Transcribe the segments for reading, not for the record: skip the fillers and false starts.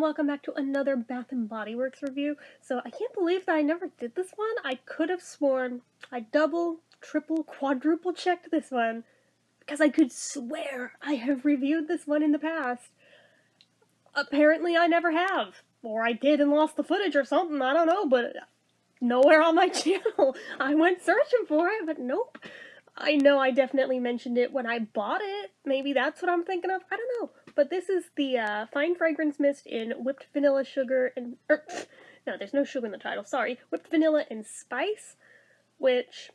welcome back to another Bath & Body Works review. So I can't believe that I never did this one. I could have sworn I double, triple, quadruple checked this one because I could swear I have reviewed this one in the past. Apparently I never have. Or I did and lost the footage or something, I don't know, but nowhere on my channel. I went searching for it, but nope. I know I definitely mentioned it when I bought it. Maybe that's what I'm thinking of. I don't know. But this is the Fine Fragrance Mist in Whipped Vanilla Sugar and... no, there's no sugar in the title. Sorry. Whipped Vanilla and Spice, which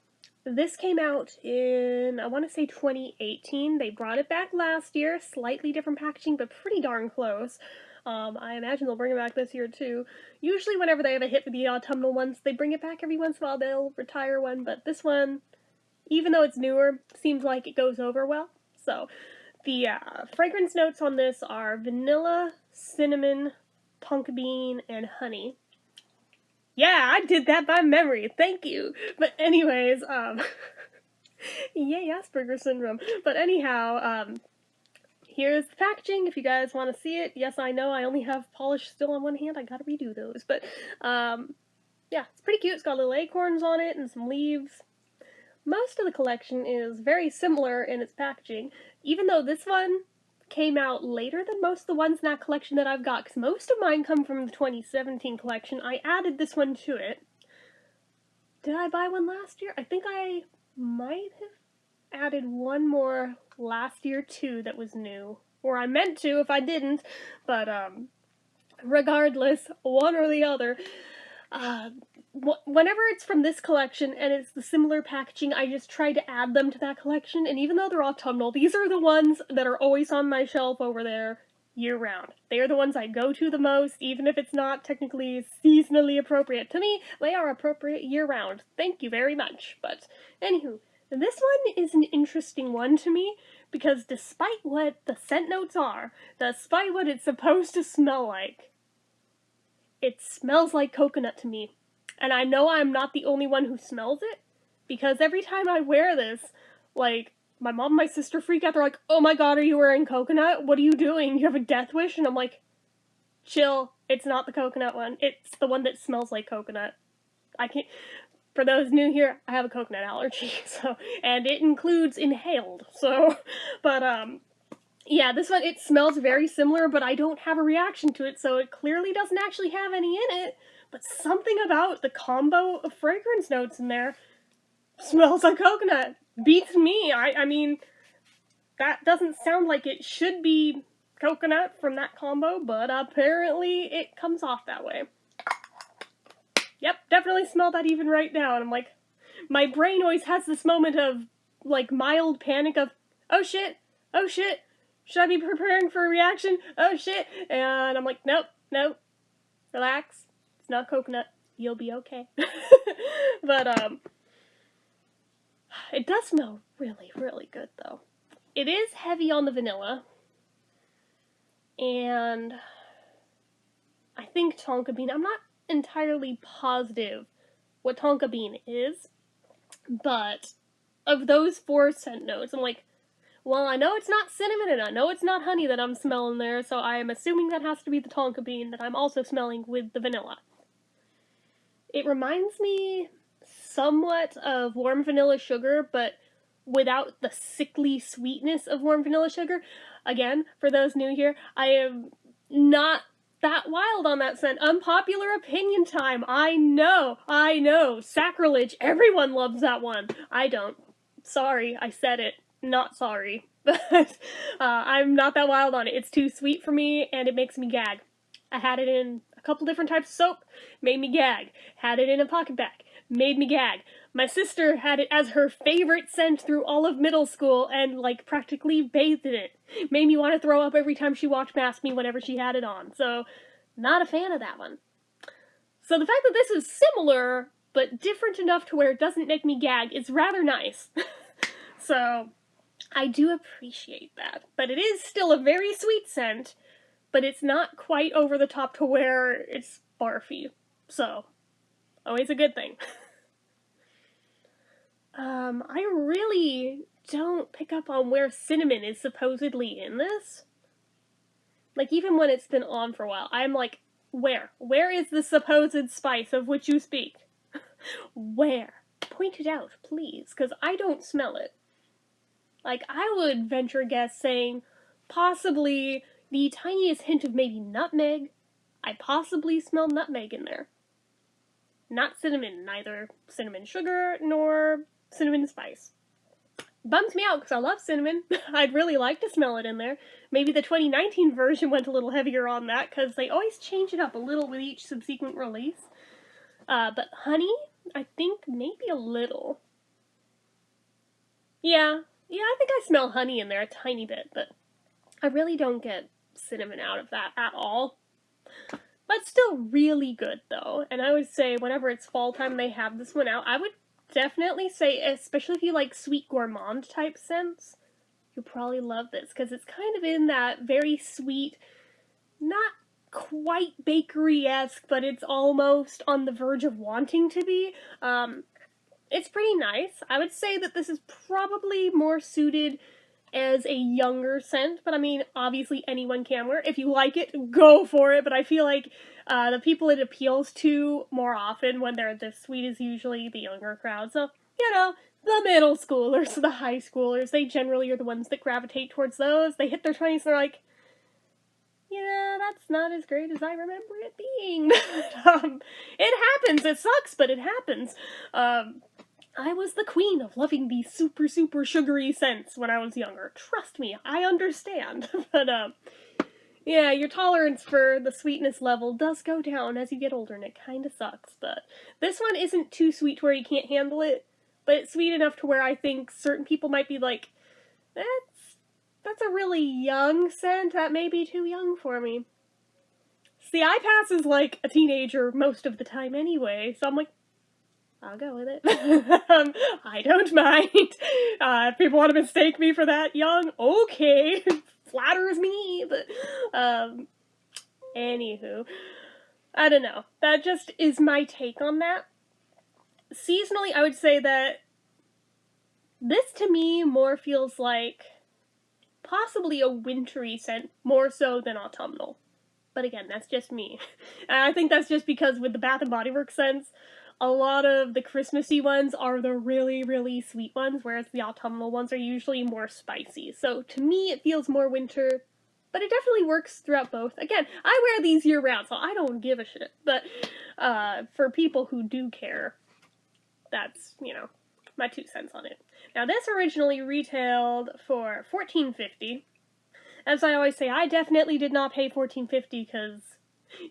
this came out in, I want to say 2018. They brought it back last year. Slightly different packaging, but pretty darn close. I imagine they'll bring it back this year too. Usually whenever they have a hit for the autumnal ones, they bring it back every once in a while. They'll retire one, but this one, even though it's newer, seems like it goes over well. So, the fragrance notes on this are vanilla, cinnamon, tonka bean, and honey. Yeah, I did that by memory. Thank you. But anyways, yay, Asperger's syndrome. But anyhow, here's the packaging if you guys want to see it. Yes, I know I only have polish still on one hand. I gotta redo those. But, yeah, it's pretty cute. It's got little acorns on it and some leaves. Most of the collection is very similar in its packaging, even though this one came out later than most of the ones in that collection that I've got, because most of mine come from the 2017 collection. I added this one to it. Did I buy one last year? I think I might have added one more last year too that was new. Or I meant to if I didn't, but regardless, one or the other. Whenever it's from this collection and it's the similar packaging, I just try to add them to that collection, and even though they're autumnal, these are the ones that are always on my shelf over there year-round. They are the ones I go to the most, even if it's not technically seasonally appropriate. To me, they are appropriate year-round. Thank you very much. But, anywho, this one is an interesting one to me, because despite what the scent notes are, despite what it's supposed to smell like, it smells like coconut to me. And I know I'm not the only one who smells it, because every time I wear this, like, my mom and my sister freak out. They're like, oh my god, are you wearing coconut? What are you doing? You have a death wish? And I'm like, chill, it's not the coconut one. It's the one that smells like coconut. I can't... For those new here, I have a coconut allergy, so... And it includes inhaled, so... But, yeah, this one, it smells very similar, but I don't have a reaction to it, so it clearly doesn't actually have any in it. But something about the combo of fragrance notes in there smells like coconut. Beats me. I mean, that doesn't sound like it should be coconut from that combo, but apparently it comes off that way. Yep, definitely smell that even right now, and I'm like, my brain always has this moment of, like, mild panic of, oh shit, should I be preparing for a reaction? Oh shit, and I'm like, nope, relax. Not coconut, you'll be okay. But, it does smell really, really good, though. It is heavy on the vanilla, and I think tonka bean, I'm not entirely positive what tonka bean is, but of those 4 scent notes, I'm like, well, I know it's not cinnamon, and I know it's not honey that I'm smelling there, so I am assuming that has to be the tonka bean that I'm also smelling with the vanilla. It reminds me somewhat of warm vanilla sugar, but without the sickly sweetness of warm vanilla sugar. Again, for those new here, I am not that wild on that scent. Unpopular opinion time. I know. Sacrilege. Everyone loves that one. I don't. Sorry, I said it. Not sorry. But I'm not that wild on it. It's too sweet for me, and it makes me gag. I had it in a couple different types of soap, made me gag. Had it in a pocket bag, made me gag. My sister had it as her favorite scent through all of middle school and, like, practically bathed in it. Made me want to throw up every time she walked past me whenever she had it on. So, not a fan of that one. So the fact that this is similar, but different enough to where it doesn't make me gag is rather nice. So, I do appreciate that. But it is still a very sweet scent, but it's not quite over the top to where it's barfy. So, always a good thing. I really don't pick up on where cinnamon is supposedly in this. Like, even when it's been on for a while, I'm like, where? Where is the supposed spice of which you speak? Where? Point it out, please, because I don't smell it. Like, I would venture a guess saying possibly the tiniest hint of maybe nutmeg. I possibly smell nutmeg in there. Not cinnamon, neither cinnamon sugar nor cinnamon spice. Bums me out because I love cinnamon. I'd really like to smell it in there. Maybe the 2019 version went a little heavier on that because they always change it up a little with each subsequent release. But honey, I think maybe a little. Yeah, I think I smell honey in there a tiny bit, but I really don't get cinnamon out of that at all. But still really good, though. And I would say whenever it's fall time they have this one out, I would definitely say, especially if you like sweet gourmand type scents, you'll probably love this, because it's kind of in that very sweet, not quite bakery-esque, but it's almost on the verge of wanting to be. It's pretty nice. I would say that this is probably more suited as a younger scent, but I mean, obviously anyone can wear it. If you like it, go for it, but I feel like the people it appeals to more often when they're this sweet is usually the younger crowd. So, you know, the middle schoolers, the high schoolers, they generally are the ones that gravitate towards those. They hit their 20s and they're like, yeah, that's not as great as I remember it being. It happens. It sucks, but it happens. I was the queen of loving these super, super sugary scents when I was younger. Trust me, I understand. But, yeah, your tolerance for the sweetness level does go down as you get older, and it kinda sucks. But this one isn't too sweet to where you can't handle it, but it's sweet enough to where I think certain people might be like, that's a really young scent. That may be too young for me. See, I pass as like a teenager most of the time anyway, so I'm like, I'll go with it. I don't mind. If people want to mistake me for that young, okay. Flatters me, but, anywho. I don't know. That just is my take on that. Seasonally, I would say that this to me more feels like possibly a wintry scent, more so than autumnal. But again, that's just me. And I think that's just because with the Bath & Body Works scents, a lot of the Christmassy ones are the really, really sweet ones, whereas the autumnal ones are usually more spicy. So to me, it feels more winter, but it definitely works throughout both. Again, I wear these year-round, so I don't give a shit. But for people who do care, that's, you know, my 2 cents on it. Now, this originally retailed for $14.50. As I always say, I definitely did not pay $14.50 because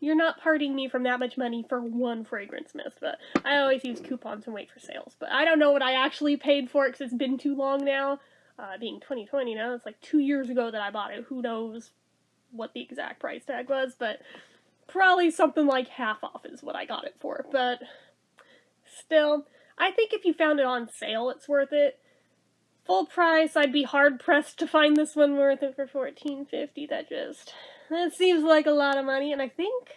you're not parting me from that much money for one fragrance mist. But I always use coupons and wait for sales. But I don't know what I actually paid for it because it's been too long now. Being 2020 now, it's like 2 years ago that I bought it. Who knows what the exact price tag was, but probably something like half off is what I got it for. But still, I think if you found it on sale, it's worth it. Full price, I'd be hard-pressed to find this one worth it for $14.50. That seems like a lot of money, and I think,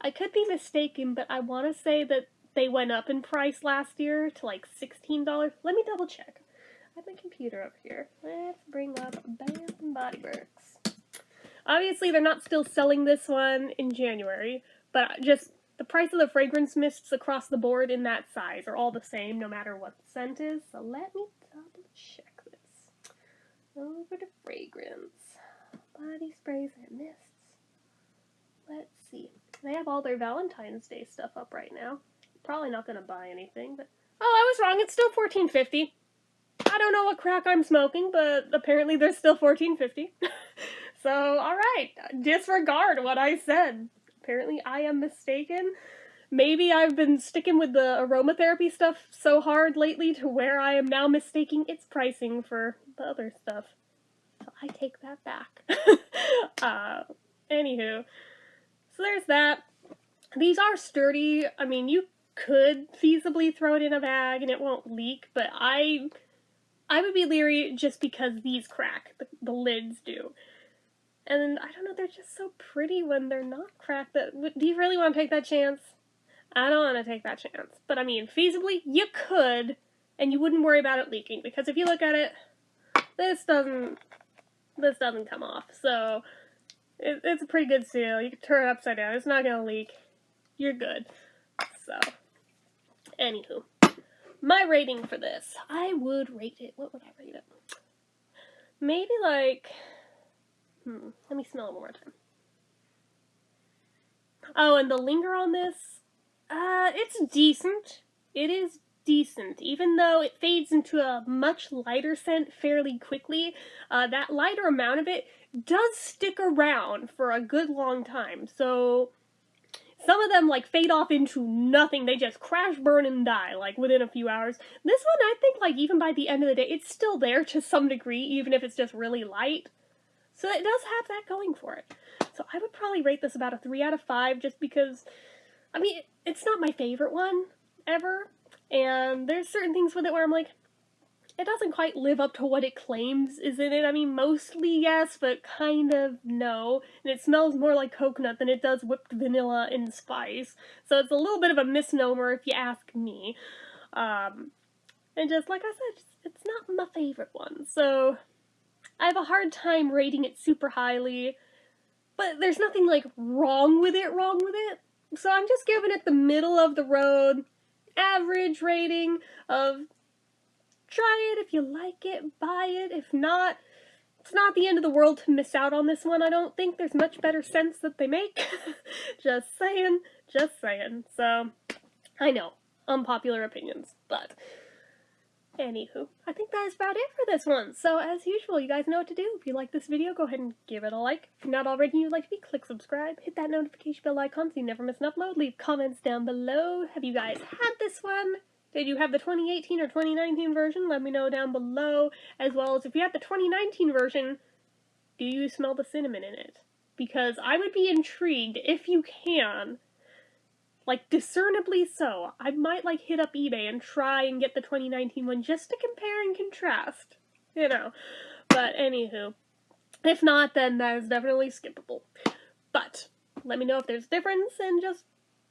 I could be mistaken, but I want to say that they went up in price last year to like $16. Let me double check. I have my computer up here. Let's bring up Bath & Body Works. Obviously, they're not still selling this one in January, but just the price of the fragrance mists across the board in that size are all the same, no matter what the scent is. So let me double check this. Over to fragrance. Body sprays and mists. Let's see. They have all their Valentine's Day stuff up right now. Probably not going to buy anything, but... Oh, I was wrong. It's still $14.50. I don't know what crack I'm smoking, but apparently there's still $14.50. So, alright. Disregard what I said. Apparently I am mistaken. Maybe I've been sticking with the aromatherapy stuff so hard lately to where I am now mistaking its pricing for the other stuff. So I take that back. Anywho. So there's that. These are sturdy. I mean, you could feasibly throw it in a bag and it won't leak, but I would be leery just because these crack. The lids do. And I don't know, they're just so pretty when they're not cracked. Do you really want to take that chance? I don't want to take that chance. But I mean, feasibly, you could, and you wouldn't worry about it leaking. Because if you look at it, this doesn't come off. So, It's a pretty good seal. You can turn it upside down. It's not gonna leak. You're good. So, anywho, my rating for this, I would rate it. What would I rate it? Maybe like, let me smell it one more time. Oh, and the linger on this, it's decent. It is decent, even though it fades into a much lighter scent fairly quickly. That lighter amount of it does stick around for a good long time, so some of them like fade off into nothing. They just crash, burn, and die like within a few hours. This one, I think, like even by the end of the day, it's still there to some degree, even if it's just really light. So it does have that going for it. So I would probably rate this about a 3 out of 5, just because, I mean, it's not my favorite one ever, and there's certain things with it where I'm like, it doesn't quite live up to what it claims is in it. I mean, mostly yes, but kind of no. And it smells more like coconut than it does whipped vanilla and spice. So it's a little bit of a misnomer if you ask me. And just like I said, it's not my favorite one. So I have a hard time rating it super highly. But there's nothing like wrong with it. So I'm just giving it the middle of the road, average rating of try it if you like it, buy it. If not, it's not the end of the world to miss out on this one. I don't think there's much better scents that they make. Just saying. So, I know, unpopular opinions, but anywho, I think that is about it for this one. So, as usual, you guys know what to do. If you like this video, go ahead and give it a like. If you're not already and you'd like to be, click subscribe. Hit that notification bell icon so you never miss an upload. Leave comments down below. Have you guys had this one? Did you have the 2018 or 2019 version? Let me know down below. As well as if you have the 2019 version, do you smell the cinnamon in it? Because I would be intrigued if you can. Like, discernibly so. I might, like, hit up eBay and try and get the 2019 one just to compare and contrast. You know. But, anywho. If not, then that is definitely skippable. But, let me know if there's a difference, and just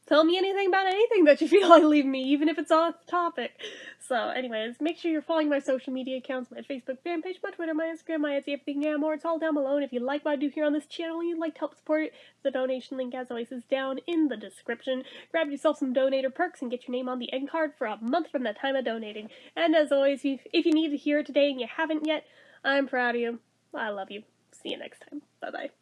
tell me anything about anything that you feel like leaving me, even if it's off topic. So, anyways, make sure you're following my social media accounts, my Facebook fan page, my Twitter, my Instagram, my Etsy, everything and more. It's all down below, and if you like what I do here on this channel and you'd like to help support it, the donation link, as always, is down in the description. Grab yourself some donator perks and get your name on the end card for a month from the time of donating. And as always, if you need to hear it today and you haven't yet, I'm proud of you. I love you. See you next time. Bye-bye.